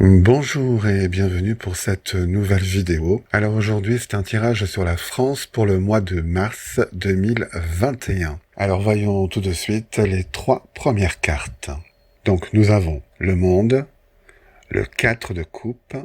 Bonjour et bienvenue pour cette nouvelle vidéo. Alors aujourd'hui c'est un tirage sur la France pour le mois de mars 2021. Alors voyons tout de suite les 3 premières cartes. Donc nous avons le monde, le 4 de coupe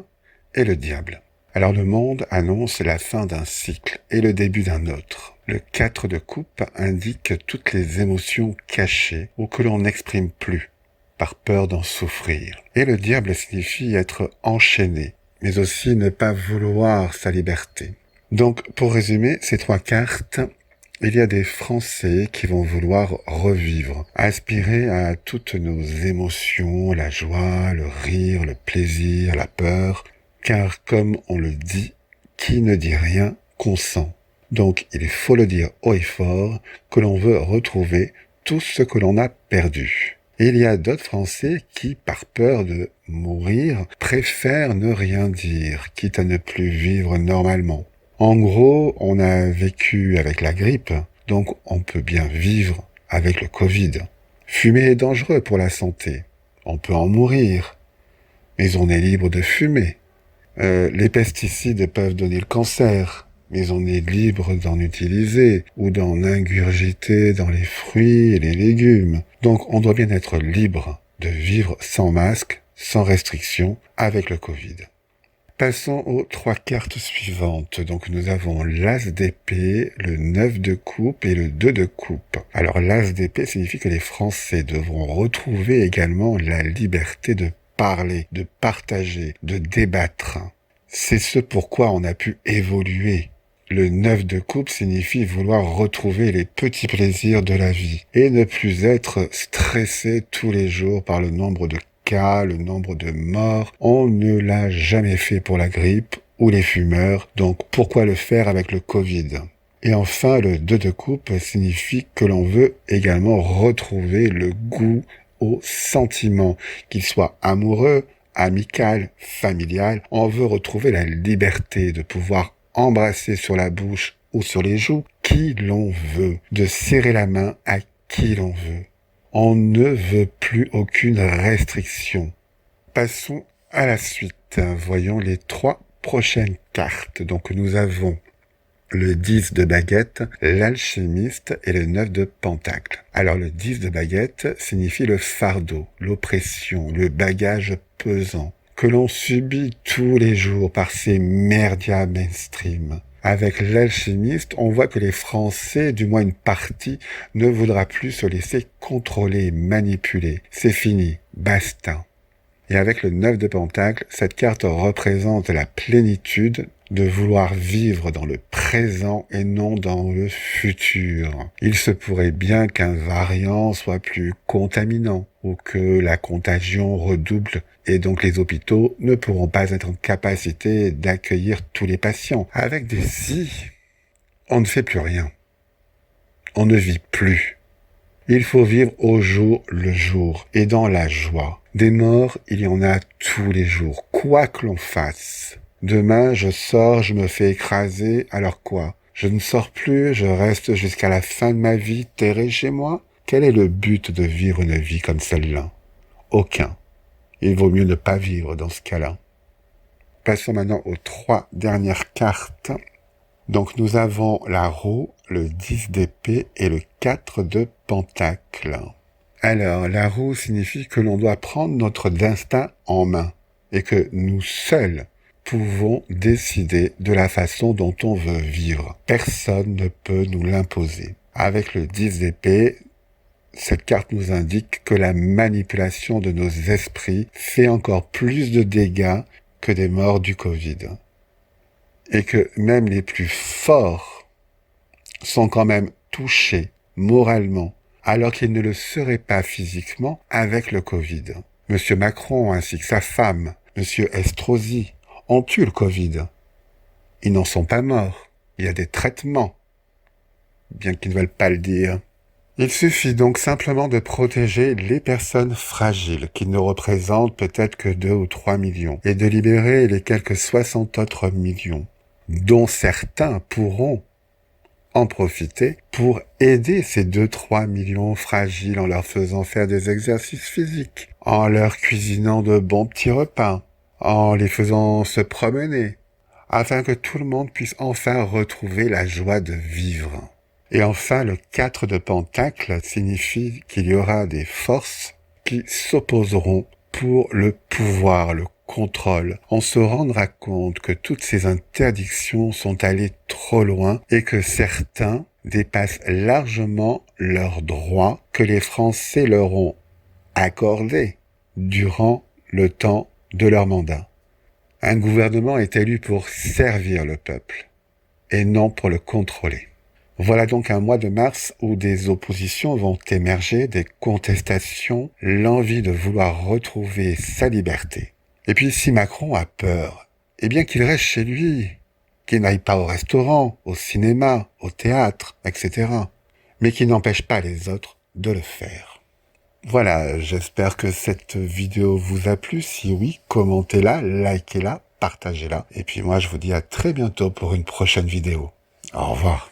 et le diable. Alors le monde annonce la fin d'un cycle et le début d'un autre. Le 4 de coupe indique toutes les émotions cachées ou que l'on n'exprime plus, par peur d'en souffrir. Et le diable signifie être enchaîné, mais aussi ne pas vouloir sa liberté. Donc, pour résumer ces 3 cartes, il y a des Français qui vont vouloir revivre, aspirer à toutes nos émotions, la joie, le rire, le plaisir, la peur, car comme on le dit, qui ne dit rien consent. Donc, il faut le dire haut et fort que l'on veut retrouver tout ce que l'on a perdu. Et il y a d'autres Français qui, par peur de mourir, préfèrent ne rien dire, quitte à ne plus vivre normalement. En gros, on a vécu avec la grippe, donc on peut bien vivre avec le Covid. Fumer est dangereux pour la santé. On peut en mourir, mais on est libre de fumer. Les pesticides peuvent donner le cancer, mais on est libre d'en utiliser ou d'en ingurgiter dans les fruits et les légumes. Donc on doit bien être libre de vivre sans masque, sans restriction, avec le Covid. Passons aux 3 cartes suivantes. Donc nous avons l'As d'épée, le 9 de coupe et le 2 de coupe. Alors l'As d'épée signifie que les Français devront retrouver également la liberté de parler, de partager, de débattre. C'est ce pourquoi on a pu évoluer. Le 9 de coupe signifie vouloir retrouver les petits plaisirs de la vie et ne plus être stressé tous les jours par le nombre de cas, le nombre de morts. On ne l'a jamais fait pour la grippe ou les fumeurs, donc pourquoi le faire avec le Covid ? Et enfin, le 2 de coupe signifie que l'on veut également retrouver le goût au sentiment, qu'il soit amoureux, amical, familial. On veut retrouver la liberté de pouvoir embrasser sur la bouche ou sur les joues qui l'on veut, de serrer la main à qui l'on veut. On ne veut plus aucune restriction. Passons à la suite. Voyons les 3 prochaines cartes. Donc nous avons le 10 de baguette, l'alchimiste et le 9 de pentacle. Alors le 10 de baguette signifie le fardeau, l'oppression, le bagage pesant que l'on subit tous les jours par ces merdias mainstream. Avec l'alchimiste, on voit que les Français, du moins une partie, ne voudra plus se laisser contrôler, manipuler. C'est fini, basta. Et avec le 9 de pentacle, cette carte représente la plénitude de vouloir vivre dans le présent et non dans le futur. Il se pourrait bien qu'un variant soit plus contaminant ou que la contagion redouble et donc les hôpitaux ne pourront pas être en capacité d'accueillir tous les patients. Avec des si, on ne fait plus rien. On ne vit plus. Il faut vivre au jour le jour et dans la joie. Des morts, il y en a tous les jours, quoi que l'on fasse. Demain, je sors, je me fais écraser, alors quoi ? Je ne sors plus, je reste jusqu'à la fin de ma vie terré chez moi ? Quel est le but de vivre une vie comme celle-là ? Aucun. Il vaut mieux ne pas vivre dans ce cas-là. Passons maintenant aux 3 dernières cartes. Donc nous avons la roue, le 10 d'épée et le 4 de pentacle. Alors, la roue signifie que l'on doit prendre notre destin en main et que nous seuls pouvons décider de la façon dont on veut vivre. Personne ne peut nous l'imposer. Avec le 10 d'épée, cette carte nous indique que la manipulation de nos esprits fait encore plus de dégâts que des morts du Covid. Et que même les plus forts sont quand même touchés moralement, alors qu'ils ne le seraient pas physiquement avec le Covid. Monsieur Macron ainsi que sa femme, Monsieur Estrosi, ont eu le Covid. Ils n'en sont pas morts. Il y a des traitements, bien qu'ils ne veulent pas le dire. Il suffit donc simplement de protéger les personnes fragiles, qui ne représentent peut-être que 2 ou 3 millions, et de libérer les quelques 60 autres millions, dont certains pourront en profiter pour aider ces 2-3 millions fragiles en leur faisant faire des exercices physiques, en leur cuisinant de bons petits repas, en les faisant se promener, afin que tout le monde puisse enfin retrouver la joie de vivre. Et enfin, le 4 de Pentacle signifie qu'il y aura des forces qui s'opposeront pour le pouvoir, le contrôle. On se rendra compte que toutes ces interdictions sont allées trop loin et que certains dépassent largement leurs droits que les Français leur ont accordés durant le temps de leur mandat. Un gouvernement est élu pour servir le peuple et non pour le contrôler. Voilà donc un mois de mars où des oppositions vont émerger, des contestations, l'envie de vouloir retrouver sa liberté. Et puis si Macron a peur, eh bien qu'il reste chez lui, qu'il n'aille pas au restaurant, au cinéma, au théâtre, etc. Mais qu'il n'empêche pas les autres de le faire. Voilà, j'espère que cette vidéo vous a plu. Si oui, commentez-la, likez-la, partagez-la. Et puis moi je vous dis à très bientôt pour une prochaine vidéo. Au revoir.